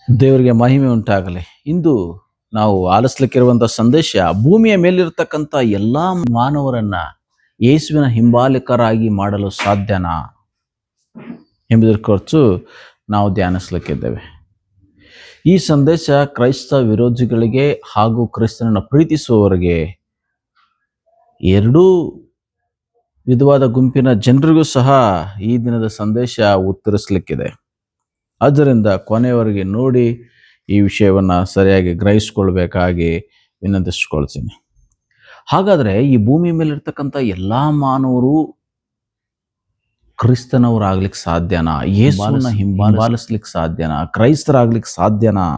ದೇವರಿಗೆ ಮಹಿಮೆ ಉಂಟಾಗಲಿ. ಇಂದು ನಾವು ಆಲಿಸ್ಲಿಕ್ಕಿರುವಂಥ ಸಂದೇಶ, ಭೂಮಿಯ ಮೇಲಿರ್ತಕ್ಕಂಥ ಎಲ್ಲಾ ಮಾನವರನ್ನ ಯೇಸುವಿನ ಹಿಂಬಾಲಕರಾಗಿ ಮಾಡಲು ಸಾಧ್ಯನಾ ಎಂಬುದರ ಕುರಿತು ನಾವು ಧ್ಯಾನಿಸ್ಲಿಕ್ಕಿದ್ದೇವೆ. ಈ ಸಂದೇಶ ಕ್ರೈಸ್ತ ವಿರೋಧಿಗಳಿಗೆ ಹಾಗೂ ಕ್ರಿಸ್ತನನ್ನು ಪ್ರೀತಿಸುವವರಿಗೆ, ಎರಡೂ ವಿಧವಾದ ಗುಂಪಿನ ಜನರಿಗೂ ಸಹ ಈ ದಿನದ ಸಂದೇಶ ಉತ್ತರಿಸಲಿಕ್ಕಿದೆ. ಆದ್ದರಿಂದ ಕೊನೆಯವರೆಗೆ ನೋಡಿ ಈ ವಿಷಯವನ್ನು ಸರಿಯಾಗಿ ಗ್ರಹಿಸ್ಕೊಳ್ಬೇಕಾಗಿ ವಿನಂತಿಸ್ಕೊಳ್ತೀನಿ. ಹಾಗಾದರೆ ಈ ಭೂಮಿ ಮೇಲಿರ್ತಕ್ಕಂಥ ಎಲ್ಲ ಮಾನವರು ಕ್ರಿಸ್ತನವರಾಗ್ಲಿಕ್ಕೆ ಸಾಧ್ಯನಾ? ಯೇಸುವನ್ನ ಹಿಂಬಾಲಿಸ್ಲಿಕ್ಕೆ ಸಾಧ್ಯನಾ? ಕ್ರೈಸ್ತರಾಗ್ಲಿಕ್ಕೆ ಸಾಧ್ಯನಾ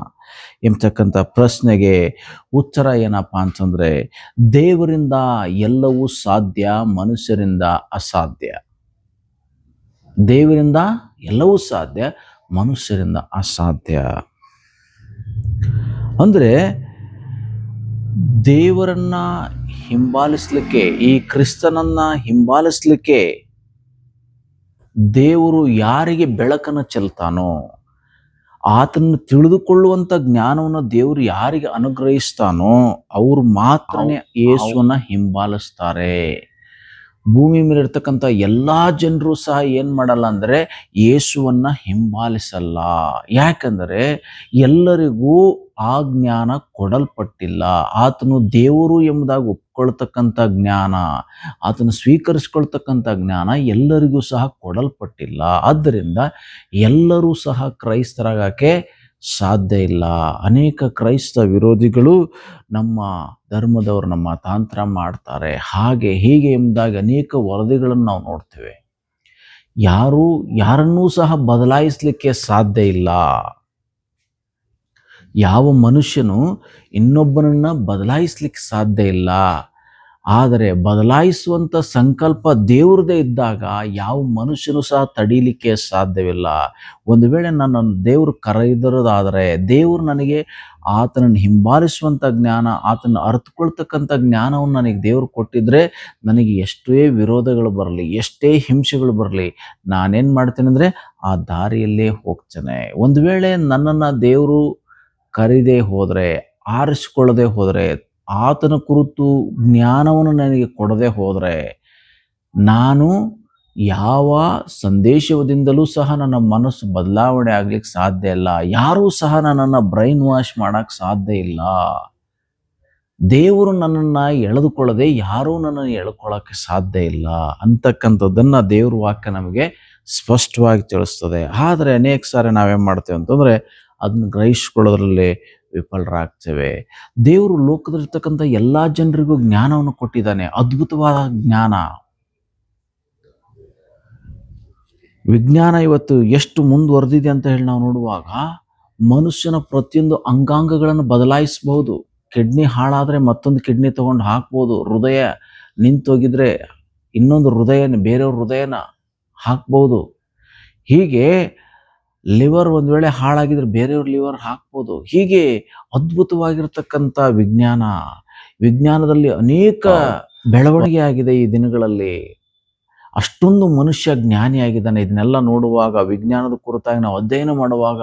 ಎಂಬತಕ್ಕಂಥ ಪ್ರಶ್ನೆಗೆ ಉತ್ತರ ಏನಪ್ಪಾ ಅಂತಂದ್ರೆ, ದೇವರಿಂದ ಎಲ್ಲವೂ ಸಾಧ್ಯ, ಮನುಷ್ಯರಿಂದ ಅಸಾಧ್ಯ. ದೇವರಿಂದ ಎಲ್ಲವೂ ಸಾಧ್ಯ, ಮನುಷ್ಯರಿಂದ ಅಸಾಧ್ಯ. ಅಂದ್ರೆ ದೇವರನ್ನ ಹಿಂಬಾಲಿಸ್ಲಿಕ್ಕೆ, ಈ ಕ್ರಿಸ್ತನನ್ನ ಹಿಂಬಾಲಿಸ್ಲಿಕ್ಕೆ ದೇವರು ಯಾರಿಗೆ ಬೆಳಕನ್ನು ಚೆಲ್ತಾನೋ, ಆತನನ್ನು ತಿಳಿದುಕೊಳ್ಳುವಂತ ಜ್ಞಾನವನ್ನು ದೇವರು ಯಾರಿಗೆ ಅನುಗ್ರಹಿಸ್ತಾನೋ ಅವರು ಮಾತ್ರನೇ ಯೇಸುವನ್ನ ಹಿಂಬಾಲಿಸ್ತಾರೆ. ಭೂಮಿ ಮೇಲೆ ಇರ್ತಕ್ಕಂಥ ಎಲ್ಲಾ ಜನರು ಸಹ ಏನ್ ಮಾಡಲ್ಲ ಅಂದ್ರೆ ಯೇಸುವನ್ನ ಹಿಂಬಾಲಿಸಲ್ಲ. ಯಾಕಂದ್ರೆ ಎಲ್ಲರಿಗೂ ಆ ಜ್ಞಾನ ಕೊಡಲ್ಪಟ್ಟಿಲ್ಲ. ಆತನು ದೇವರು ಎಂಬುದಾಗಿ ಒಪ್ಕೊಳ್ತಕ್ಕಂಥ ಜ್ಞಾನ, ಆತನು ಸ್ವೀಕರಿಸ್ಕೊಳ್ತಕ್ಕಂಥ ಜ್ಞಾನ ಎಲ್ಲರಿಗೂ ಸಹ ಕೊಡಲ್ಪಟ್ಟಿಲ್ಲ. ಆದ್ದರಿಂದ ಎಲ್ಲರೂ ಸಹ ಕ್ರೈಸ್ತರಾಗಕ್ಕೆ ಸಾಧ್ಯ ಇಲ್ಲ. ಅನೇಕ ಕ್ರೈಸ್ತ ವಿರೋಧಿಗಳು ನಮ್ಮ ಧರ್ಮದವರು ನಮ್ಮ ತಾಂತ್ರ ಮಾಡ್ತಾರೆ, ಹಾಗೆ ಹೀಗೆ ಎಂಬುದಾಗಿ ಅನೇಕ ವರದಿಗಳನ್ನು ನಾವು ನೋಡ್ತೇವೆ. ಯಾರನ್ನೂ ಸಹ ಬದಲಾಯಿಸಲಿಕ್ಕೆ ಸಾಧ್ಯ ಇಲ್ಲ. ಯಾವ ಮನುಷ್ಯನು ಇನ್ನೊಬ್ಬನನ್ನ ಬದಲಾಯಿಸ್ಲಿಕ್ಕೆ ಸಾಧ್ಯ ಇಲ್ಲ. ಆದರೆ ಬದಲಾಯಿಸುವಂತ ಸಂಕಲ್ಪ ದೇವ್ರದೇ ಇದ್ದಾಗ ಯಾವ ಮನುಷ್ಯನು ಸಹ ತಡೀಲಿಕ್ಕೆ ಸಾಧ್ಯವಿಲ್ಲ. ಒಂದು ವೇಳೆ ನನ್ನ ದೇವರು ಕರೆದಿರೋದಾದರೆ, ದೇವರು ನನಗೆ ಆತನನ್ನು ಹಿಂಬಾಲಿಸುವಂಥ ಜ್ಞಾನ, ಆತನ ಅರ್ಥಕೊಳ್ತಕ್ಕಂಥ ಜ್ಞಾನವನ್ನು ನನಗೆ ದೇವರು ಕೊಟ್ಟಿದ್ರೆ, ನನಗೆ ಎಷ್ಟೇ ವಿರೋಧಗಳು ಬರಲಿ, ಎಷ್ಟೇ ಹಿಂಸೆಗಳು ಬರಲಿ, ನಾನೇನು ಮಾಡ್ತೇನೆ ಅಂದರೆ ಆ ದಾರಿಯಲ್ಲೇ ಹೋಗ್ತೇನೆ. ಒಂದು ವೇಳೆ ನನ್ನನ್ನು ದೇವರು ಕರೀದೇ ಹೋದರೆ, ಆರಿಸಿಕೊಳ್ಳದೆ ಹೋದರೆ, ಆತನ ಕುರಿತು ಜ್ಞಾನವನ್ನು ನನಗೆ ಕೊಡದೆ ಹೋದರೆ, ನಾನು ಯಾವ ಸಂದೇಶದಿಂದಲೂ ಸಹ ನನ್ನ ಮನಸ್ಸು ಬದಲಾವಣೆ ಆಗ್ಲಿಕ್ಕೆ ಸಾಧ್ಯ ಇಲ್ಲ. ಯಾರೂ ಸಹ ನನ್ನನ್ನು ಬ್ರೈನ್ ವಾಶ್ ಮಾಡಕ್ಕೆ ಸಾಧ್ಯ ಇಲ್ಲ. ದೇವರು ನನ್ನನ್ನು ಎಳೆದುಕೊಳ್ಳದೆ ಯಾರೂ ನನ್ನನ್ನು ಎಳ್ಕೊಳ್ಳೋಕ್ಕೆ ಸಾಧ್ಯ ಇಲ್ಲ ಅಂತಕ್ಕಂಥದ್ದನ್ನು ದೇವ್ರ ವಾಕ್ಯ ನಮಗೆ ಸ್ಪಷ್ಟವಾಗಿ ತಿಳಿಸ್ತದೆ. ಆದರೆ ಅನೇಕ ಸಾರಿ ನಾವೇನು ಮಾಡ್ತೇವೆ ಅಂತಂದರೆ ಅದನ್ನು ಗ್ರಹಿಸ್ಕೊಳ್ಳೋದ್ರಲ್ಲಿ ವಿಫಲರಾಗ್ತೇವೆ. ದೇವರು ಲೋಕದಲ್ಲಿರ್ತಕ್ಕಂಥ ಎಲ್ಲ ಜನರಿಗೂ ಜ್ಞಾನವನ್ನು ಕೊಟ್ಟಿದ್ದಾನೆ, ಅದ್ಭುತವಾದ ಜ್ಞಾನ. ವಿಜ್ಞಾನ ಇವತ್ತು ಎಷ್ಟು ಮುಂದುವರೆದಿದೆ ಅಂತ ಹೇಳಿ ನಾವು ನೋಡುವಾಗ, ಮನುಷ್ಯನ ಪ್ರತಿಯೊಂದು ಅಂಗಾಂಗಗಳನ್ನು ಬದಲಾಯಿಸಬಹುದು. ಕಿಡ್ನಿ ಹಾಳಾದರೆ ಮತ್ತೊಂದು ಕಿಡ್ನಿ ತಗೊಂಡು ಹಾಕ್ಬೋದು. ಹೃದಯ ನಿಂತೋಗಿದ್ರೆ ಇನ್ನೊಂದು ಬೇರೆಯವ್ರ ಹೃದಯನ ಹಾಕ್ಬೋದು. ಹೀಗೆ ಲಿವರ್ ಒಂದು ವೇಳೆ ಹಾಳಾಗಿದ್ರೆ ಬೇರೆಯವ್ರ ಲಿವರ್ ಹಾಕ್ಬೋದು. ಹೀಗೆ ಅದ್ಭುತವಾಗಿರ್ತಕ್ಕಂಥ ವಿಜ್ಞಾನದಲ್ಲಿ ಅನೇಕ ಬೆಳವಣಿಗೆ ಆಗಿದೆ ಈ ದಿನಗಳಲ್ಲಿ. ಅಷ್ಟೊಂದು ಮನುಷ್ಯ ಜ್ಞಾನಿಯಾಗಿದ್ದಾನೆ. ಇದನ್ನೆಲ್ಲ ನೋಡುವಾಗ, ವಿಜ್ಞಾನದ ಕುರಿತಾಗಿ ನಾವು ಅಧ್ಯಯನ ಮಾಡುವಾಗ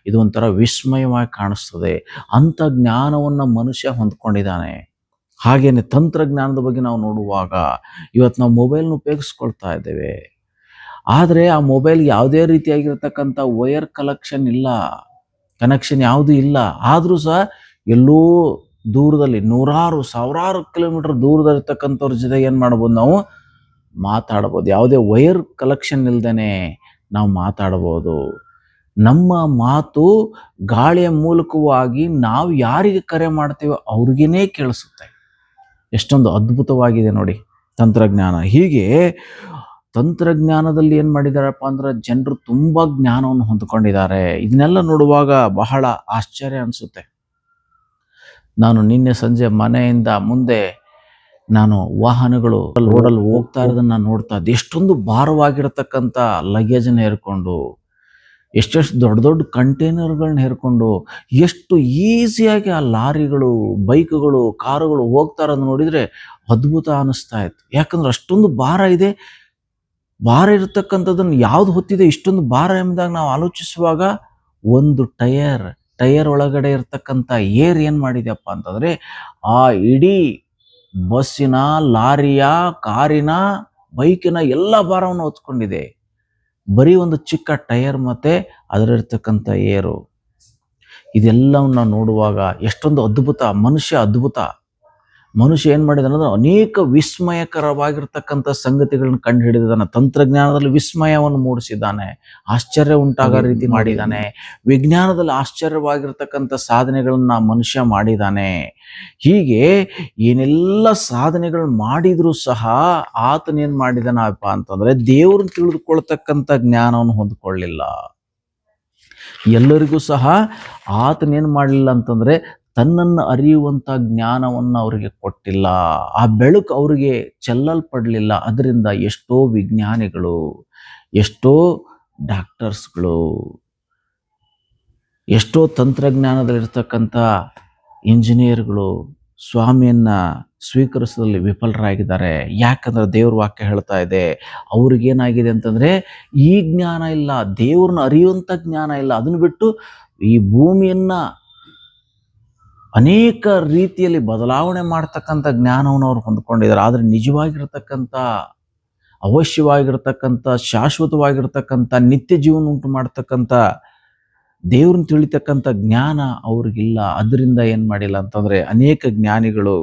ಇದು ಒಂಥರ ವಿಸ್ಮಯವಾಗಿ ಕಾಣಿಸ್ತದೆ. ಅಂಥ ಜ್ಞಾನವನ್ನು ಮನುಷ್ಯ ಹೊಂದ್ಕೊಂಡಿದ್ದಾನೆ. ಹಾಗೇನೆ ತಂತ್ರಜ್ಞಾನದ ಬಗ್ಗೆ ನಾವು ನೋಡುವಾಗ, ಇವತ್ತು ನಾವು ಮೊಬೈಲ್ನ ಉಪಯೋಗಿಸ್ಕೊಳ್ತಾ ಇದ್ದೇವೆ. ಆದರೆ ಆ ಮೊಬೈಲ್ ಯಾವುದೇ ರೀತಿಯಾಗಿರ್ತಕ್ಕಂಥ ವೈರ್ ಕನೆಕ್ಷನ್ ಯಾವುದೂ ಇಲ್ಲ. ಆದರೂ ಸಹ ಎಲ್ಲೋ ದೂರದಲ್ಲಿ ಸಾವಿರಾರು ಕಿಲೋಮೀಟರ್ ದೂರದಲ್ಲಿರ್ತಕ್ಕಂಥವ್ರ ಜೊತೆ ಏನು ಮಾಡ್ಬೋದು, ನಾವು ಮಾತಾಡ್ಬೋದು. ಯಾವುದೇ ವೈರ್ ಕನೆಕ್ಷನ್ ಇಲ್ದೇನೆ ನಾವು ಮಾತಾಡ್ಬೋದು. ನಮ್ಮ ಮಾತು ಗಾಳಿಯ ಮೂಲಕವಾಗಿ ನಾವು ಯಾರಿಗೆ ಕರೆ ಮಾಡ್ತೀವೋ ಅವ್ರಿಗೇನೆ ಕೇಳಿಸುತ್ತೆ. ಎಷ್ಟೊಂದು ಅದ್ಭುತವಾಗಿದೆ ನೋಡಿ ತಂತ್ರಜ್ಞಾನ. ಹೀಗೆ ತಂತ್ರಜ್ಞಾನದಲ್ಲಿ ಏನು ಮಾಡಿದಾರಪ್ಪ ಅಂದ್ರೆ ಜನರು ತುಂಬ ಜ್ಞಾನವನ್ನು ಹೊಂದ್ಕೊಂಡಿದ್ದಾರೆ. ಇದನ್ನೆಲ್ಲ ನೋಡುವಾಗ ಬಹಳ ಆಶ್ಚರ್ಯ ಅನಿಸುತ್ತೆ. ನಾನು ನಿನ್ನೆ ಸಂಜೆ ಮನೆಯಿಂದ ಮುಂದೆ ನಾನು ವಾಹನಗಳು ರೋಡಲ್ಲಿ ಹೋಗ್ತಾ ಇರೋದನ್ನ ನೋಡ್ತಾ ಇದ್ದೆ. ಎಷ್ಟೊಂದು ಭಾರವಾಗಿರತಕ್ಕಂಥ ಲಗೇಜನ್ನು ಹೇರ್ಕೊಂಡು, ಎಷ್ಟೆಷ್ಟು ದೊಡ್ಡ ದೊಡ್ಡ ಕಂಟೈನರ್ಗಳನ್ನ ಹೇರ್ಕೊಂಡು ಎಷ್ಟು ಈಸಿಯಾಗಿ ಆ ಲಾರಿಗಳು, ಬೈಕ್ಗಳು, ಕಾರುಗಳು ಹೋಗ್ತಾ ಇರೋದು ನೋಡಿದರೆ ಅದ್ಭುತ ಅನ್ನಿಸ್ತಾ ಇತ್ತು. ಯಾಕಂದ್ರೆ ಅಷ್ಟೊಂದು ಭಾರ ಇದೆ. ಭಾರ ಇರತಕ್ಕಂಥದ್ದನ್ನು ಯಾವ್ದು ಹೊತ್ತಿದೆ ಇಷ್ಟೊಂದು ಭಾರ ಎಂಬುದಾಗಿ ನಾವು ಆಲೋಚಿಸುವಾಗ, ಒಂದು ಟಯರ್ ಟೈರ್ ಒಳಗಡೆ ಇರ್ತಕ್ಕಂಥ ಏರ್ ಏನು ಮಾಡಿದೆಯಪ್ಪ ಅಂತಂದರೆ ಆ ಇಡೀ ಬಸ್ಸಿನ, ಲಾರಿಯ, ಕಾರಿನ, ಬೈಕಿನ ಎಲ್ಲ ಭಾರವನ್ನು ಹೊತ್ಕೊಂಡಿದೆ. ಬರೀ ಒಂದು ಚಿಕ್ಕ ಟೈರ್ ಮತ್ತು ಅದರಲ್ಲಿರ್ತಕ್ಕಂಥ ಏರು. ಇದೆಲ್ಲವನ್ನ ನೋಡುವಾಗ ಎಷ್ಟೊಂದು ಅದ್ಭುತ, ಮನುಷ್ಯ ಏನು ಮಾಡಿದಾನೆ ಅಂದ್ರೆ ಅನೇಕ ವಿಸ್ಮಯಕರವಾಗಿರ್ತಕ್ಕಂಥ ಸಂಗತಿಗಳನ್ನು ಕಂಡು ಹಿಡಿದಿದ್ದಾನೆ. ತಂತ್ರಜ್ಞಾನದಲ್ಲಿ ವಿಸ್ಮಯವನ್ನು ಮೂಡಿಸಿದ್ದಾನೆ, ಆಶ್ಚರ್ಯ ಉಂಟಾಗೋ ರೀತಿ ಮಾಡಿದ್ದಾನೆ. ವಿಜ್ಞಾನದಲ್ಲಿ ಆಶ್ಚರ್ಯವಾಗಿರ್ತಕ್ಕಂಥ ಸಾಧನೆಗಳನ್ನ ಮನುಷ್ಯ ಮಾಡಿದ್ದಾನೆ. ಹೀಗೆ ಏನೆಲ್ಲ ಸಾಧನೆಗಳು ಮಾಡಿದರೂ ಸಹ ಆತನೇನು ಮಾಡಿದಾನಪ್ಪ ಅಂತಂದ್ರೆ ದೇವ್ರನ್ನ ತಿಳಿದುಕೊಳ್ತಕ್ಕಂಥ ಜ್ಞಾನವನ್ನು ಹೊಂದ್ಕೊಳ್ಳಿಲ್ಲ. ಎಲ್ಲರಿಗೂ ಸಹ ಆತನೇನು ಮಾಡಲಿಲ್ಲ ಅಂತಂದ್ರೆ ತನ್ನನ್ನು ಅರಿಯುವಂಥ ಜ್ಞಾನವನ್ನು ಅವರಿಗೆ ಕೊಟ್ಟಿಲ್ಲ. ಆ ಬೆಳಕು ಅವರಿಗೆ ಚೆಲ್ಲಲ್ಪಡಲಿಲ್ಲ. ಅದರಿಂದ ಎಷ್ಟೋ ವಿಜ್ಞಾನಿಗಳು, ಎಷ್ಟೋ ಡಾಕ್ಟರ್ಸ್ಗಳು, ಎಷ್ಟೋ ತಂತ್ರಜ್ಞಾನದಲ್ಲಿರ್ತಕ್ಕಂಥ ಇಂಜಿನಿಯರ್ಗಳು ಸ್ವಾಮಿಯನ್ನ ಸ್ವೀಕರಿಸೋದ್ರಲ್ಲಿ ವಿಫಲರಾಗಿದ್ದಾರೆ. ಯಾಕಂದ್ರೆ ದೇವ್ರ ವಾಕ್ಯ ಹೇಳ್ತಾ ಇದೆ, ಅವ್ರಿಗೇನಾಗಿದೆ ಅಂತಂದ್ರೆ ಈ ಜ್ಞಾನ ಇಲ್ಲ, ದೇವ್ರನ್ನ ಅರಿಯುವಂಥ ಜ್ಞಾನ ಇಲ್ಲ. ಅದನ್ನು ಬಿಟ್ಟು ಈ ಭೂಮಿಯನ್ನ ಅನೇಕ ರೀತಿಯಲ್ಲಿ ಬದಲಾವಣೆ ಮಾಡ್ತಕ್ಕಂಥ ಜ್ಞಾನವನ್ನು ಅವ್ರು ಹೊಂದ್ಕೊಂಡಿದ್ದಾರೆ. ಆದರೆ ನಿಜವಾಗಿರ್ತಕ್ಕಂಥ, ಅವಶ್ಯವಾಗಿರ್ತಕ್ಕಂಥ, ಶಾಶ್ವತವಾಗಿರ್ತಕ್ಕಂಥ, ನಿತ್ಯ ಜೀವನ ಉಂಟು ಮಾಡ್ತಕ್ಕಂಥ, ದೇವ್ರನ್ನ ತಿಳಿತಕ್ಕಂಥ ಜ್ಞಾನ ಅವ್ರಿಗಿಲ್ಲ. ಅದರಿಂದ ಏನು ಮಾಡಿಲ್ಲ ಅಂತಂದರೆ ಅನೇಕ ಜ್ಞಾನಿಗಳು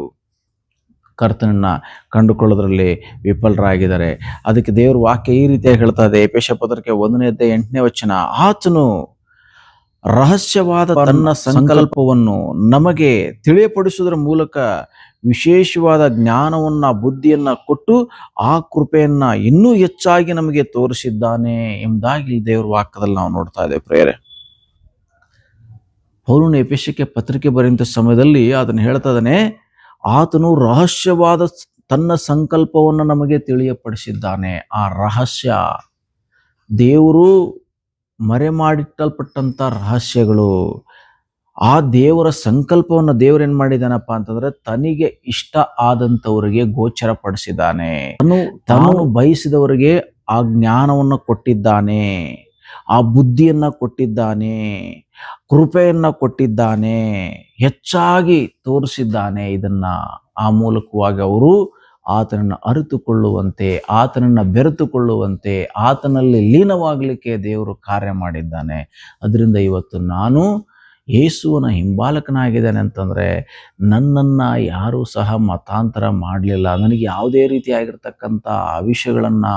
ಕರ್ತನನ್ನ ಕಂಡುಕೊಳ್ಳೋದ್ರಲ್ಲಿ ವಿಫಲರಾಗಿದ್ದಾರೆ. ಅದಕ್ಕೆ ದೇವ್ರ ವಾಕ್ಯ ಈ ರೀತಿಯಾಗಿ ಹೇಳ್ತಾ ಇದೆ. ಎಫೆಸ ಪತ್ರಕ್ಕೆ 1:8 ಆತನು ರಹಸ್ಯವಾದ ತನ್ನ ಸಂಕಲ್ಪವನ್ನು ನಮಗೆ ತಿಳಿಯಪಡಿಸುವುದರ ಮೂಲಕ ವಿಶೇಷವಾದ ಜ್ಞಾನವನ್ನ, ಬುದ್ಧಿಯನ್ನ ಕೊಟ್ಟು ಆ ಕೃಪೆಯನ್ನ ಇನ್ನೂ ಹೆಚ್ಚಾಗಿ ನಮಗೆ ತೋರಿಸಿದ್ದಾನೆ ಎಂಬುದಾಗಿ ದೇವ್ರ ವಾಕ್ಯದಲ್ಲಿ ನಾವು ನೋಡ್ತಾ ಇದ್ದೇವೆ. ಪ್ರಿಯರೇ, ಪೌಲನು ಎಫೆಸಕ್ಕೆ ಪತ್ರಿಕೆ ಬರೆಯುವಂಥ ಸಮಯದಲ್ಲಿ ಅದನ್ನು ಹೇಳ್ತಾ ಇದ್ದಾನೆ, ಆತನು ರಹಸ್ಯವಾದ ತನ್ನ ಸಂಕಲ್ಪವನ್ನು ನಮಗೆ ತಿಳಿಯಪಡಿಸಿದ್ದಾನೆ. ಆ ರಹಸ್ಯ ದೇವರು ಮರೆಮಾಡಿಟ್ಟಲ್ಪಟ್ಟಂಥ ರಹಸ್ಯಗಳು. ಆ ದೇವರ ಸಂಕಲ್ಪವನ್ನು ದೇವರೇನು ಮಾಡಿದಾನಪ್ಪ ಅಂತಂದ್ರೆ ತನಗೆ ಇಷ್ಟ ಆದಂಥವರಿಗೆ ಗೋಚರಪಡಿಸಿದ್ದಾನೆ. ತಾನು ಬಯಸಿದವರಿಗೆ ಆ ಜ್ಞಾನವನ್ನು ಕೊಟ್ಟಿದ್ದಾನೆ, ಆ ಬುದ್ಧಿಯನ್ನ ಕೊಟ್ಟಿದ್ದಾನೆ, ಕೃಪೆಯನ್ನ ಕೊಟ್ಟಿದ್ದಾನೆ, ಹೆಚ್ಚಾಗಿ ತೋರಿಸಿದ್ದಾನೆ. ಇದನ್ನ ಆ ಮೂಲಕವಾಗಿ ಅವರು ಆತನನ್ನು ಅರಿತುಕೊಳ್ಳುವಂತೆ, ಆತನನ್ನು ಬೆರೆತುಕೊಳ್ಳುವಂತೆ, ಆತನಲ್ಲಿ ಲೀನವಾಗಲಿಕ್ಕೆ ದೇವರು ಕಾರ್ಯ ಮಾಡಿದ್ದಾನೆ. ಅದರಿಂದ ಇವತ್ತು ನಾನು ಯೇಸುವನ ಹಿಂಬಾಲಕನಾಗಿದ್ದೇನೆ ಅಂತಂದರೆ ನನ್ನನ್ನು ಯಾರೂ ಸಹ ಮತಾಂತರ ಮಾಡಲಿಲ್ಲ. ನನಗೆ ಯಾವುದೇ ರೀತಿಯಾಗಿರ್ತಕ್ಕಂಥ ವಿಷಯಗಳನ್ನು,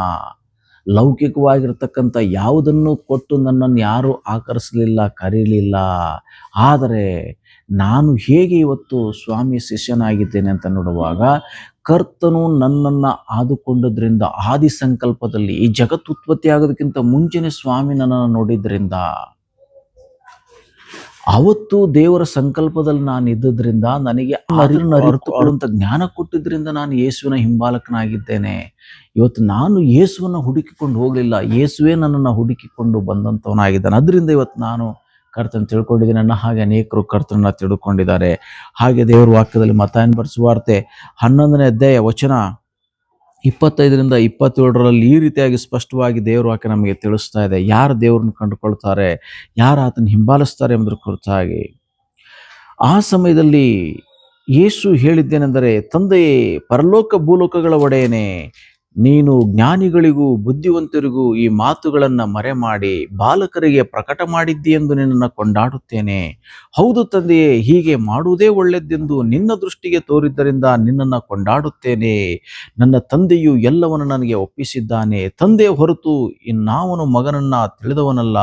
ಲೌಕಿಕವಾಗಿರ್ತಕ್ಕಂಥ ಯಾವುದನ್ನು ಕೊಟ್ಟು ನನ್ನನ್ನು ಯಾರೂ ಆಕರ್ಷಲಿಲ್ಲ, ಕರೀಲಿಲ್ಲ. ಆದರೆ ನಾನು ಹೇಗೆ ಇವತ್ತು ಸ್ವಾಮಿ ಶಿಷ್ಯನಾಗಿದ್ದೇನೆ ಅಂತ ನೋಡುವಾಗ, ಕರ್ತನು ನನ್ನನ್ನು ಆದುಕೊಂಡದ್ರಿಂದ, ಆದಿ ಸಂಕಲ್ಪದಲ್ಲಿ ಈ ಜಗತ್ತು ಉತ್ಪತ್ತಿ ಆಗೋದಕ್ಕಿಂತ ಮುಂಚೆನೆ ಸ್ವಾಮಿ ನನ್ನನ್ನು ನೋಡಿದ್ರಿಂದ, ಅವತ್ತು ದೇವರ ಸಂಕಲ್ಪದಲ್ಲಿ ನಾನು ಇದ್ದದ್ರಿಂದ, ನನಗೆ ಅರಿತುಕೊಳ್ಳುವಂಥ ಜ್ಞಾನ ಕೊಟ್ಟಿದ್ರಿಂದ ನಾನು ಯೇಸುವಿನ ಹಿಂಬಾಲಕನಾಗಿದ್ದೇನೆ. ಇವತ್ತು ನಾನು ಯೇಸುವನ್ನು ಹುಡುಕಿಕೊಂಡು ಹೋಗಲಿಲ್ಲ, ಯೇಸುವೇ ನನ್ನನ್ನು ಹುಡುಕಿಕೊಂಡು ಬಂದಂಥವನಾಗಿದ್ದಾನೆ. ಅದರಿಂದ ಇವತ್ತು ನಾನು ಕರ್ತನ ತಿಳ್ಕೊಂಡಿದ್ದೀನಿ. ನನ್ನ ಹಾಗೆ ಅನೇಕರು ಕರ್ತನನ್ನ ತಿಳ್ಕೊಂಡಿದ್ದಾರೆ. ಹಾಗೆ ದೇವರ ವಾಕ್ಯದಲ್ಲಿ ಮತ್ತಾಯನ ಬರೆದ ಸುವಾರ್ತೆ 11ನೇ ಅಧ್ಯಾಯ ವಚನ 25-27 ಈ ರೀತಿಯಾಗಿ ಸ್ಪಷ್ಟವಾಗಿ ದೇವರ ವಾಕ್ಯ ನಮಗೆ ತಿಳಿಸ್ತಾ ಇದೆ. ಯಾರು ದೇವರನ್ನು ಕಂಡುಕೊಳ್ತಾರೆ, ಯಾರು ಆತನ ಹಿಂಬಾಲಿಸ್ತಾರೆ ಎಂಬುದರ ಕುರಿತಾಗಿ. ಆ ಸಮಯದಲ್ಲಿ ಯೇಸು ಹೇಳಿದ್ದೇನೆಂದರೆ, ತಂದೆಯೇ, ಪರಲೋಕ ಭೂಲೋಕಗಳ ಒಡೆಯನೇ, ನೀನು ಜ್ಞಾನಿಗಳಿಗೂ ಬುದ್ಧಿವಂತರಿಗೂ ಈ ಮಾತುಗಳನ್ನು ಮರೆಮಾಡಿ ಬಾಲಕರಿಗೆ ಪ್ರಕಟ ಮಾಡಿದ್ದೀಯೆಂದು ನಿನ್ನನ್ನು ಕೊಂಡಾಡುತ್ತೇನೆ. ಹೌದು ತಂದೆಯೇ, ಹೀಗೆ ಮಾಡುವುದೇ ಒಳ್ಳೆಯದೆಂದು ನಿನ್ನ ದೃಷ್ಟಿಗೆ ತೋರಿದ್ದರಿಂದ ನಿನ್ನನ್ನು ಕೊಂಡಾಡುತ್ತೇನೆ. ನನ್ನ ತಂದೆಯು ಎಲ್ಲವನ್ನು ನನಗೆ ಒಪ್ಪಿಸಿದ್ದಾನೆ. ತಂದೆಯ ಹೊರತು ಇನ್ನಾವನು ಮಗನನ್ನು ತಿಳಿದವನಲ್ಲ,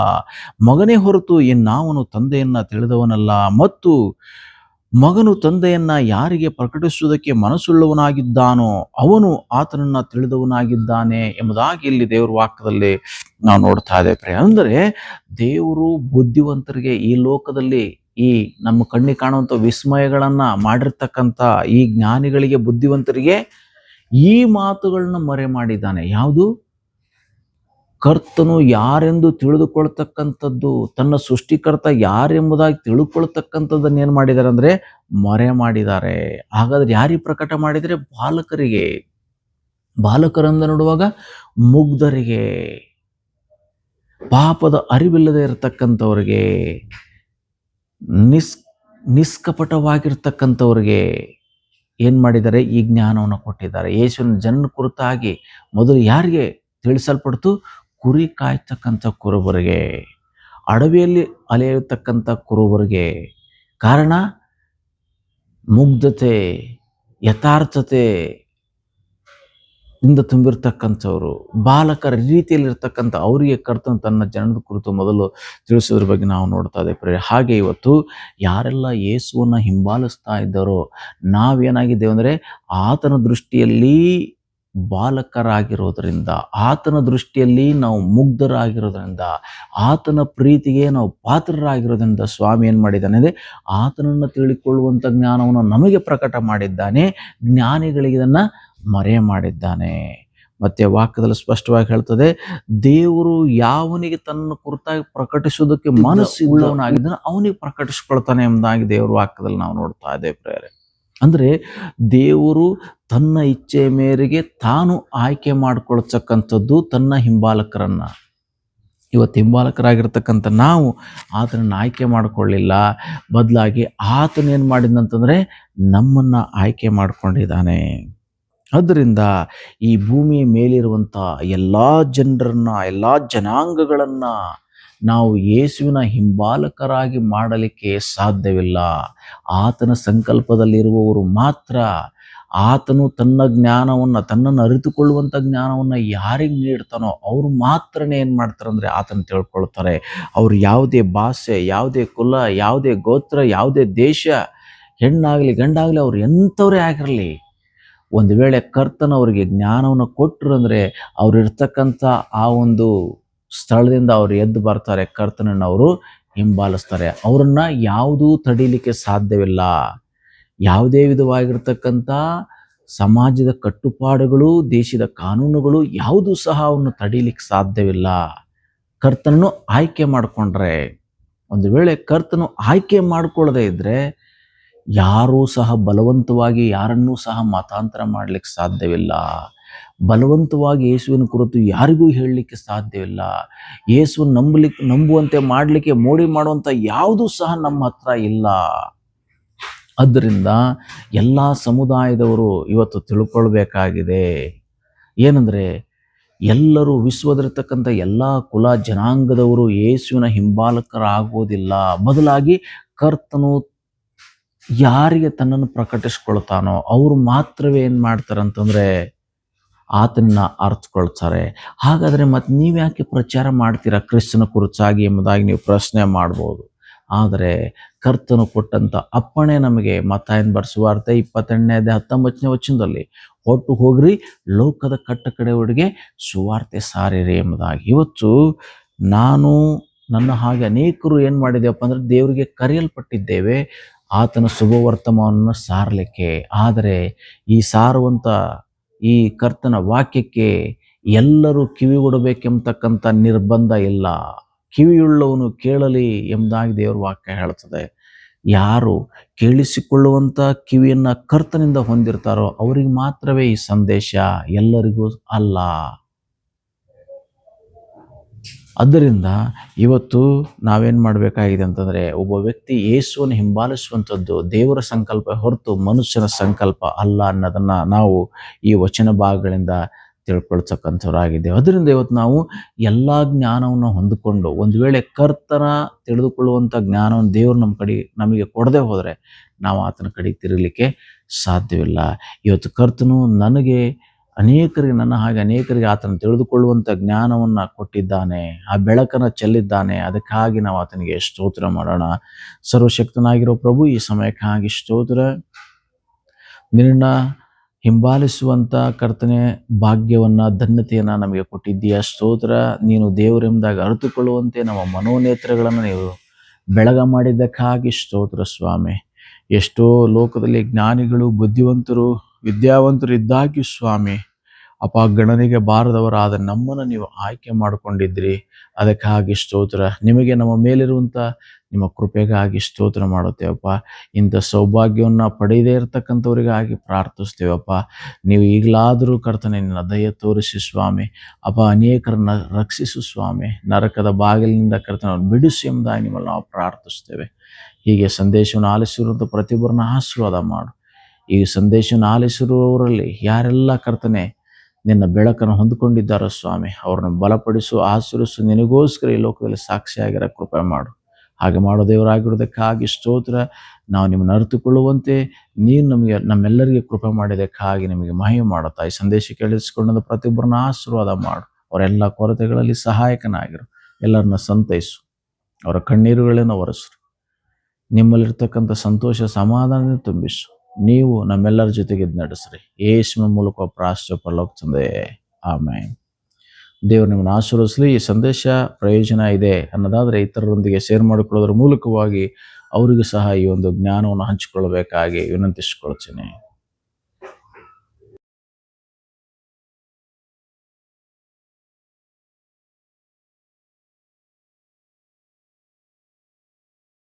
ಮಗನೇ ಹೊರತು ಇನ್ನಾವನು ತಂದೆಯನ್ನು ತಿಳಿದವನಲ್ಲ, ಮತ್ತು ಮಗನು ತಂದೆಯನ್ನ ಯಾರಿಗೆ ಪ್ರಕಟಿಸುವುದಕ್ಕೆ ಮನಸ್ಸುಳ್ಳವನಾಗಿದ್ದಾನೋ ಅವನು ಆತನನ್ನು ತಿಳಿದವನಾಗಿದ್ದಾನೆ ಎಂಬುದಾಗಿ ಇಲ್ಲಿ ದೇವರ ವಾಕ್ಯದಲ್ಲಿ ನಾವು ನೋಡ್ತಾ ಇದ್ದೇವೆ. ಅಂದರೆ ದೇವರು ಬುದ್ಧಿವಂತರಿಗೆ, ಈ ಲೋಕದಲ್ಲಿ ಈ ನಮ್ಮ ಕಣ್ಣಿಗೆ ಕಾಣುವಂಥ ವಿಸ್ಮಯಗಳನ್ನು ಮಾಡಿರ್ತಕ್ಕಂಥ ಈ ಜ್ಞಾನಿಗಳಿಗೆ, ಬುದ್ಧಿವಂತರಿಗೆ ಈ ಮಾತುಗಳನ್ನ ಮರೆ ಮಾಡಿದ್ದಾನೆ. ಯಾವುದು? ಕರ್ತನು ಯಾರೆಂದು ತಿಳಿದುಕೊಳ್ತಕ್ಕಂಥದ್ದು, ತನ್ನ ಸೃಷ್ಟಿಕರ್ತ ಯಾರೆಂಬುದಾಗಿ ತಿಳ್ಕೊಳ್ತಕ್ಕಂಥದ್ದನ್ನು ಏನು ಮಾಡಿದ್ದಾರೆ ಅಂದರೆ ಮರೆ ಮಾಡಿದ್ದಾರೆ. ಹಾಗಾದ್ರೆ ಯಾರಿಗೆ ಪ್ರಕಟ ಮಾಡಿದರೆ? ಬಾಲಕರಿಗೆ. ಬಾಲಕರಂದ ನೋಡುವಾಗ ಮುಗ್ಧರಿಗೆ, ಪಾಪದ ಅರಿವಿಲ್ಲದೆ ಇರತಕ್ಕಂಥವ್ರಿಗೆ, ನಿಸ್ ನಿಷ್ಕಪಟವಾಗಿರ್ತಕ್ಕಂಥವ್ರಿಗೆ ಏನು ಮಾಡಿದ್ದಾರೆ, ಈ ಜ್ಞಾನವನ್ನು ಕೊಟ್ಟಿದ್ದಾರೆ. ಯೇಸುವಿನ ಜನ್ಮ ಕುರಿತಾಗಿ ಮೊದಲು ಯಾರಿಗೆ ತಿಳಿಸಲ್ಪಡ್ತು? ಕುರಿ ಕಾಯ್ತಕ್ಕಂಥ ಕುರುಬರಿಗೆ, ಅಡವಿಯಲ್ಲಿ ಅಲೆಯತಕ್ಕಂಥ ಕುರುಬರಿಗೆ. ಕಾರಣ ಮುಗ್ಧತೆ, ಯಥಾರ್ಥತೆ ಇಂದ ತುಂಬಿರ್ತಕ್ಕಂಥವ್ರು, ಬಾಲಕರ ರೀತಿಯಲ್ಲಿರ್ತಕ್ಕಂಥ ಅವರಿಗೆ ಕರ್ತನು ತನ್ನ ಜನದ ಕುರಿತು ಮೊದಲು ತಿಳಿಸೋದ್ರ ಬಗ್ಗೆ ನಾವು ನೋಡ್ತಾ ಇದ್ದೇವೆ. ಹಾಗೆ ಇವತ್ತು ಯಾರೆಲ್ಲ ಯೇಸುವನ್ನು ಹಿಂಬಾಲಿಸ್ತಾ ಇದ್ದಾರೋ ನಾವೇನಾಗಿದ್ದೇವೆ ಅಂದರೆ, ಆತನ ದೃಷ್ಟಿಯಲ್ಲಿ ಬಾಲಕರಾಗಿರೋದ್ರಿಂದ, ಆತನ ದೃಷ್ಟಿಯಲ್ಲಿ ನಾವು ಮುಗ್ಧರಾಗಿರೋದ್ರಿಂದ, ಆತನ ಪ್ರೀತಿಗೆ ನಾವು ಪಾತ್ರರಾಗಿರೋದ್ರಿಂದ ಸ್ವಾಮಿ ಏನು ಮಾಡಿದ್ದಾನೆ ಅಂದರೆ, ಆತನನ್ನು ತಿಳಿಕೊಳ್ಳುವಂಥ ಜ್ಞಾನವನ್ನು ನಮಗೆ ಪ್ರಕಟ ಮಾಡಿದ್ದಾನೆ. ಜ್ಞಾನಿಗಳಿಗೆ ಇದನ್ನು ಮರೆ ಮಾಡಿದ್ದಾನೆ. ಮತ್ತೆ ವಾಕ್ಯದಲ್ಲಿ ಸ್ಪಷ್ಟವಾಗಿ ಹೇಳ್ತದೆ, ದೇವರು ಯಾವನಿಗೆ ತನ್ನ ಕುರಿತಾಗಿ ಪ್ರಕಟಿಸುವುದಕ್ಕೆ ಮನಸ್ಸುಳ್ಳವನಾಗಿದ್ದಾನೆ ಅವನಿಗೆ ಪ್ರಕಟಿಸ್ಕೊಳ್ತಾನೆ ಎಂಬುದಾಗಿ ದೇವರ ವಾಕ್ಯದಲ್ಲಿ ನಾವು ನೋಡ್ತಾ ಇದ್ದೇವೆ ಪ್ರೇರೆ. ಅಂದರೆ ದೇವರು ತನ್ನ ಇಚ್ಛೆಯ ಮೇರೆಗೆ ತಾನು ಆಯ್ಕೆ ಮಾಡಿಕೊಳ್ತಕ್ಕಂಥದ್ದು ತನ್ನ ಹಿಂಬಾಲಕರನ್ನು. ಇವತ್ತು ಹಿಂಬಾಲಕರಾಗಿರ್ತಕ್ಕಂಥ ನಾವು ಆತನನ್ನು ಆಯ್ಕೆ ಮಾಡಿಕೊಳ್ಳಿಲ್ಲ, ಬದಲಾಗಿ ಆತನೇನು ಮಾಡಿದಂತಂದರೆ ನಮ್ಮನ್ನು ಆಯ್ಕೆ ಮಾಡಿಕೊಂಡಿದ್ದಾನೆ. ಆದ್ದರಿಂದ ಈ ಭೂಮಿಯ ಮೇಲಿರುವಂಥ ಎಲ್ಲ ಜನರನ್ನು, ಎಲ್ಲ ಜನಾಂಗಗಳನ್ನು ನಾವು ಯೇಸುವಿನ ಹಿಂಬಾಲಕರಾಗಿ ಮಾಡಲಿಕ್ಕೆ ಸಾಧ್ಯವಿಲ್ಲ. ಆತನ ಸಂಕಲ್ಪದಲ್ಲಿರುವವರು ಮಾತ್ರ. ಆತನು ತನ್ನ ಜ್ಞಾನವನ್ನು, ತನ್ನನ್ನು ಅರಿತುಕೊಳ್ಳುವಂಥ ಜ್ಞಾನವನ್ನು ಯಾರಿಗೆ ನೀಡ್ತಾನೋ ಅವರು ಮಾತ್ರನೇ ಏನು ಮಾಡ್ತಾರೆ ಅಂದರೆ ಆತನ ತಿಳ್ಕೊಳ್ತಾರೆ. ಅವರು ಯಾವುದೇ ಭಾಷೆ, ಯಾವುದೇ ಕುಲ, ಯಾವುದೇ ಗೋತ್ರ, ಯಾವುದೇ ದೇಶ, ಹೆಣ್ಣಾಗಲಿ ಗಂಡಾಗಲಿ, ಅವ್ರು ಎಂಥವರೇ ಆಗಿರಲಿ, ಒಂದು ವೇಳೆ ಕರ್ತನವರಿಗೆ ಜ್ಞಾನವನ್ನು ಕೊಟ್ಟರು ಅಂದರೆ ಅವ್ರು ಇರ್ತಕ್ಕಂಥ ಆ ಒಂದು ಸ್ಥಳದಿಂದ ಅವರು ಎದ್ದು ಬರ್ತಾರೆ, ಕರ್ತನನ್ನು ಅವರು ಹಿಂಬಾಲಿಸ್ತಾರೆ. ಅವರನ್ನು ಯಾವುದೂ ತಡೀಲಿಕ್ಕೆ ಸಾಧ್ಯವಿಲ್ಲ. ಯಾವುದೇ ವಿಧವಾಗಿರ್ತಕ್ಕಂಥ ಸಮಾಜದ ಕಟ್ಟುಪಾಡುಗಳು, ದೇಶದ ಕಾನೂನುಗಳು ಯಾವುದೂ ಸಹ ಅವನ್ನು ತಡೀಲಿಕ್ಕೆ ಸಾಧ್ಯವಿಲ್ಲ. ಕರ್ತನನ್ನು ಆಯ್ಕೆ ಮಾಡಿಕೊಂಡ್ರೆ, ಒಂದು ವೇಳೆ ಕರ್ತನು ಆಯ್ಕೆ ಮಾಡಿಕೊಳ್ಳದೆ ಇದ್ದರೆ ಯಾರೂ ಸಹ ಬಲವಂತವಾಗಿ ಯಾರನ್ನೂ ಸಹ ಮತಾಂತರ ಮಾಡಲಿಕ್ಕೆ ಸಾಧ್ಯವಿಲ್ಲ. ಬಲವಂತವಾಗಿ ಯೇಸುವಿನ ಕುರಿತು ಯಾರಿಗೂ ಹೇಳಲಿಕ್ಕೆ ಸಾಧ್ಯವಿಲ್ಲ. ಯೇಸುವನ್ನು ನಂಬುವಂತೆ ಮಾಡಲಿಕ್ಕೆ ಮೋಡಿ ಮಾಡುವಂಥ ಯಾವುದೂ ಸಹ ನಮ್ಮ ಹತ್ರ ಇಲ್ಲ. ಆದ್ದರಿಂದ ಎಲ್ಲ ಸಮುದಾಯದವರು ಇವತ್ತು ತಿಳ್ಕೊಳ್ಬೇಕಾಗಿದೆ ಏನಂದರೆ, ಎಲ್ಲರೂ ವಿಶ್ವದಲ್ಲಿರ್ತಕ್ಕಂಥ ಎಲ್ಲ ಕುಲ ಜನಾಂಗದವರು ಯೇಸುವಿನ ಹಿಂಬಾಲಕರಾಗುವುದಿಲ್ಲ. ಬದಲಾಗಿ ಕರ್ತನು ಯಾರಿಗೆ ತನ್ನನ್ನು ಪ್ರಕಟಿಸ್ಕೊಳ್ತಾನೋ ಅವರು ಮಾತ್ರವೇ ಏನು ಮಾಡ್ತಾರೆ ಅಂತಂದರೆ ಆತನನ್ನ ಅರ್ಥಕೊಳ್ತಾರೆ. ಹಾಗಾದರೆ ಮತ್ತೆ ನೀವ್ಯಾಕೆ ಪ್ರಚಾರ ಮಾಡ್ತೀರಾ ಕ್ರಿಸ್ತನ ಕುರಿತಾಗಿ ಎಂಬುದಾಗಿ ನೀವು ಪ್ರಶ್ನೆ ಮಾಡ್ಬೋದು. ಆದರೆ ಕರ್ತನು ಕೊಟ್ಟಂಥ ಅಪ್ಪಣೆ ನಮಗೆ ಮತ್ತಾಯನ ಬರೆಸುವಾರ್ಥ 28ನೇ ವಚನದಲ್ಲಿ, ಹೊಟ್ಟು ಹೋಗ್ರಿ, ಲೋಕದ ಕಟ್ಟ ಕಡೆಯವರೆಗೆ ಸುವಾರ್ತೆ ಸಾರಿರಿ ಎಂಬುದಾಗಿ. ಇವತ್ತು ನಾನು ನನ್ನ ಹಾಗೆ ಅನೇಕರು ಏನು ಮಾಡಿದ್ದೇವಪ್ಪ ಅಂದರೆ ದೇವರಿಗೆ ಕರೆಯಲ್ಪಟ್ಟಿದ್ದೇವೆ ಆತನ ಶುಭವರ್ತಮಾನವನ್ನು ಸಾರಲಿಕ್ಕೆ. ಆದರೆ ಈ ಸಾರುವಂಥ ಈ ಕರ್ತನ ವಾಕ್ಯಕ್ಕೆ ಎಲ್ಲರೂ ಕಿವಿಗೊಡಬೇಕೆಂಬತಕ್ಕಂಥ ನಿರ್ಬಂಧ ಇಲ್ಲ. ಕಿವಿಯುಳ್ಳವನು ಕೇಳಲಿ ಎಂಬುದಾಗಿ ದೇವರ ವಾಕ್ಯ ಹೇಳ್ತದೆ. ಯಾರು ಕೇಳಿಸಿಕೊಳ್ಳುವಂಥ ಕಿವಿಯನ್ನು ಕರ್ತನಿಂದ ಹೊಂದಿರ್ತಾರೋ ಅವರಿಗೆ ಮಾತ್ರವೇ ಈ ಸಂದೇಶ, ಎಲ್ಲರಿಗೂ ಅಲ್ಲ. ಆದ್ದರಿಂದ ಇವತ್ತು ನಾವೇನು ಮಾಡಬೇಕಾಗಿದೆ ಅಂತಂದರೆ, ಒಬ್ಬ ವ್ಯಕ್ತಿ ಯೇಸುವನ್ನು ಹಿಂಬಾಲಿಸುವಂಥದ್ದು ದೇವರ ಸಂಕಲ್ಪ ಹೊರತು ಮನುಷ್ಯನ ಸಂಕಲ್ಪ ಅಲ್ಲ ಅನ್ನೋದನ್ನು ನಾವು ಈ ವಚನ ಭಾಗಗಳಿಂದ ತಿಳ್ಕೊಳ್ತಕ್ಕಂಥವರಾಗಿದ್ದೇವೆ. ಅದರಿಂದ ಇವತ್ತು ನಾವು ಎಲ್ಲ ಜ್ಞಾನವನ್ನು ಹೊಂದಿಕೊಂಡು, ಒಂದು ವೇಳೆ ಕರ್ತನ ತಿಳಿದುಕೊಳ್ಳುವಂಥ ಜ್ಞಾನವನ್ನು ದೇವರು ನಮಗೆ ಕೊಡದೆ ಹೋದರೆ ನಾವು ಆತನ ಕಡೆಗೆ ತಿರುಗಲಿಕ್ಕೆ ಸಾಧ್ಯವಿಲ್ಲ. ಇವತ್ತು ಕರ್ತನು ಅನೇಕರಿಗೆ, ನನ್ನ ಹಾಗೆ ಅನೇಕರಿಗೆ ಆತನ ತಿಳಿದುಕೊಳ್ಳುವಂಥ ಜ್ಞಾನವನ್ನು ಕೊಟ್ಟಿದ್ದಾನೆ, ಆ ಬೆಳಕನ್ನು ಚೆಲ್ಲಿದ್ದಾನೆ. ಅದಕ್ಕಾಗಿ ನಾವು ಆತನಿಗೆ ಸ್ತೋತ್ರ ಮಾಡೋಣ. ಸರ್ವಶಕ್ತನಾಗಿರೋ ಪ್ರಭು, ಈ ಸಮಯಕ್ಕಾಗಿ ಸ್ತೋತ್ರ. ನಿನ್ನ ಹಿಂಬಾಲಿಸುವಂಥ ಕರ್ತನೆ ಭಾಗ್ಯವನ್ನು, ಧನ್ಯತೆಯನ್ನು ನಮಗೆ ಕೊಟ್ಟಿದ್ದೀಯ. ಸ್ತೋತ್ರ. ನೀನು ದೇವರೆಂಬುದಾಗಿ ಅರಿತುಕೊಳ್ಳುವಂತೆ ನಮ್ಮ ಮನೋನೇತ್ರಗಳನ್ನು ನೀವು ಬೆಳಗ ಮಾಡಿದ್ದಕ್ಕಾಗಿ ಸ್ತೋತ್ರ ಸ್ವಾಮಿ. ಎಷ್ಟೋ ಲೋಕದಲ್ಲಿ ಜ್ಞಾನಿಗಳು, ಬುದ್ಧಿವಂತರು, ವಿದ್ಯಾವಂತರು ಇದ್ದಾಗಿ ಸ್ವಾಮಿ ಅಪ್ಪ, ಗಣನೆಗೆ ಬಾರದವರಾದ ನಮ್ಮನ್ನು ನೀವು ಆಯ್ಕೆ ಮಾಡಿಕೊಂಡಿದ್ರಿ. ಅದಕ್ಕಾಗಿ ಸ್ತೋತ್ರ. ನಿಮಗೆ ನಮ್ಮ ಮೇಲಿರುವಂಥ ನಿಮ್ಮ ಕೃಪೆಗಾಗಿ ಸ್ತೋತ್ರ ಮಾಡುತ್ತೇವಪ್ಪ. ಇಂಥ ಸೌಭಾಗ್ಯವನ್ನು ಪಡೆಯದೇ ಇರತಕ್ಕಂಥವರಿಗಾಗಿ ಪ್ರಾರ್ಥಿಸ್ತೇವಪ್ಪ. ನೀವು ಈಗಲಾದರೂ ಕರ್ತನೆ ನಿನ್ನ ದಯ ತೋರಿಸಿ ಸ್ವಾಮಿ ಅಪ್ಪ, ಅನೇಕರನ್ನು ರಕ್ಷಿಸು ಸ್ವಾಮಿ. ನರಕದ ಬಾಗಿಲಿನಿಂದ ಕರ್ತನನ್ನು ಬಿಡಿಸಿ ಎಂಬುದಾಗಿ ನಿಮ್ಮನ್ನು ನಾವು ಪ್ರಾರ್ಥಿಸ್ತೇವೆ. ಹೀಗೆ ಸಂದೇಶವನ್ನು ಆಲಿಸಿರುವಂಥ ಪ್ರತಿಯೊಬ್ಬರನ್ನ ಆಶೀರ್ವಾದ ಮಾಡು. ಈ ಸಂದೇಶವನ್ನು ಆಲಿಸಿರುವವರಲ್ಲಿ ಯಾರೆಲ್ಲ ಕರ್ತನೆ ನಿನ್ನ ಬೆಳಕನ್ನು ಹೊಂದಿಕೊಂಡಿದ್ದಾರೋ ಸ್ವಾಮಿ, ಅವ್ರನ್ನ ಬಲಪಡಿಸು, ಆಶೀರ್ವಿಸು, ನಿನಗೋಸ್ಕರ ಈ ಲೋಕದಲ್ಲಿ ಸಾಕ್ಷಿಯಾಗಿರೋ ಕೃಪೆ ಮಾಡು. ಹಾಗೆ ಮಾಡೋ ದೇವರಾಗಿರೋದಕ್ಕಾಗಿ ಸ್ತೋತ್ರ. ನಾವು ನಿಮ್ಮನ್ನು ಅರಿತುಕೊಳ್ಳುವಂತೆ ನೀನು ನಮ್ಮೆಲ್ಲರಿಗೆ ಕೃಪೆ ಮಾಡಿದ್ದಕ್ಕಾಗಿ ನಿಮಗೆ ಮಹಿಮೆ ಮಾಡುತ್ತಾ, ಈ ಸಂದೇಶ ಕೇಳಿಸಿಕೊಂಡ ಪ್ರತಿಯೊಬ್ಬರನ್ನ ಆಶೀರ್ವಾದ ಮಾಡು. ಅವರೆಲ್ಲ ಕೊರತೆಗಳಲ್ಲಿ ಸಹಾಯಕನಾಗಿರು. ಎಲ್ಲರನ್ನ ಸಂತೈಸು, ಅವರ ಕಣ್ಣೀರುಗಳನ್ನು ಒರೆಸು. ನಿಮ್ಮಲ್ಲಿರ್ತಕ್ಕಂಥ ಸಂತೋಷ ಸಮಾಧಾನ ತುಂಬಿಸು. ನೀವು ನಮ್ಮೆಲ್ಲರ ಜೊತೆಗೆ ನಡೆಸ್ರಿ. ಯೇಸುವಿನ ಮೂಲಕ ಪ್ರಾಶ್ಚ ಪರಲೋಕ ತಂದೆ, ಆಮೆನ್. ದೇವರು ನಿಮ್ಮನ್ನು ಆಶೀರ್ವದಿಸಲಿ. ಈ ಸಂದೇಶ ಪ್ರಯೋಜನ ಇದೆ ಅನ್ನೋದಾದರೆ ಇತರರೊಂದಿಗೆ ಶೇರ್ ಮಾಡಿಕೊಳ್ಳೋದ್ರ ಮೂಲಕವಾಗಿ ಅವರಿಗೂ ಸಹ ಈ ಒಂದು ಜ್ಞಾನವನ್ನು ಹಂಚಿಕೊಳ್ಳಬೇಕಾಗಿ ವಿನಂತಿಸಿಕೊಳ್ತೀನಿ.